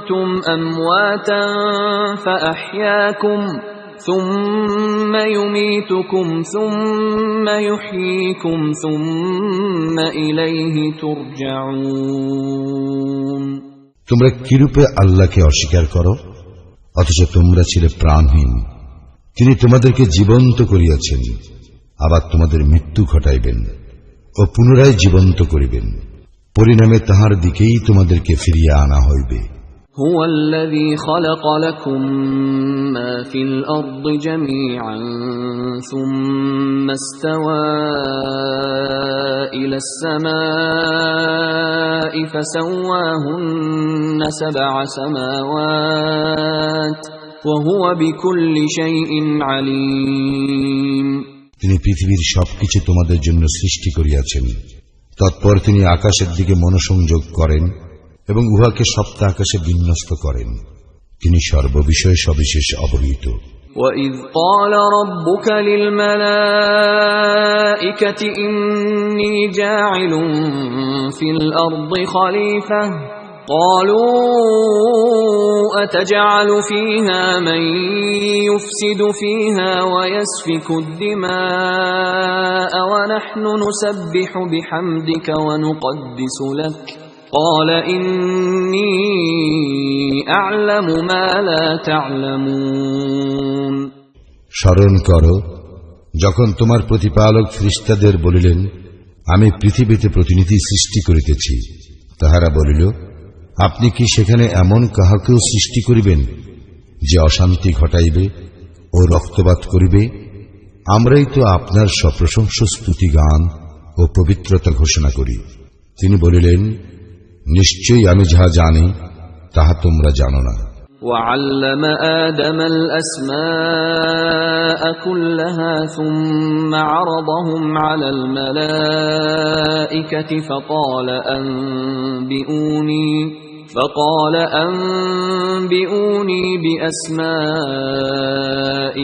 كنتم أمواتا فأحياكم ثم يميتكم ثم يحييكم ثم إليه ترجعون। তোমরা কিরূপে আল্লাহকে অস্বীকার করো, অথচ তোমরা ছিলে প্রাণহীন। তিনি তোমাদেরকে জীবন্ত করিয়াছেন, আবার তোমাদের মৃত্যু ঘটাইবেন ও পুনরায় জীবন্ত করিবেন, পরিণামে তাহার দিকেই তোমাদেরকে ফিরিয়ে আনা হইবে। هو الذي خلق لكم ما في الأرض جميعا ثم استوى إلى السماء فسواهن 7 سماوات وهو بكل شيء عليم। তিনি পৃথিবীর সবকিছু তোমাদের জন্য সৃষ্টি করিয়াছেন, তৎপর তিনি আকাশের দিকে মনোসংযোগ করেন এবং উহাকে সপ্ত আকাশে বিন্যস্ত করেন। তিনি সর্ববিষয়ে সবিশেষ অবহিত। وَإِذْ قَالَ رَبُّكَ لِلْمَلَائِكَةِ إِنِّي جَاعِلٌ فِي الْأَرْضِ خَلِيفَةً قَالُوا أَتَجْعَلُ فِيهَا مَن يُفْسِدُ فِيهَا وَيَسْفِكُ الدِّمَاءَ وَنَحْنُ نُسَبِّحُ بِحَمْدِكَ وَنُقَدِّسُ لَكَ قال إني أعلم ما لا تعلمون। স্মরণ করো যখন তোমার প্রতিপালক ফেরেশতাদের বলিলেন, আমি পৃথিবীতে প্রতিনিধি সৃষ্টি করিতেছি। তাহারা বলিল, আপনি কি সেখানে এমন কাহাকেও সৃষ্টি করিবেন যে অশান্তি ঘটাইবে ও রক্তপাত করিবে? আমরাই তো আপনার সপ্রশংস স্তুতি গান ও পবিত্রতা ঘোষণা করি। তিনি বলিলেন, নিশ্চয়ই আমি যাহা জানি তাহা তোমরা জানো না। وَعَلَّمَ آدَمَ الْأَسْمَاءَ كُلَّهَا ثُمَّ عَرَضَهُمْ عَلَى الْمَلَائِكَةِ فَقَالَ أَنبِئُونِي بِأَسْمَاءِ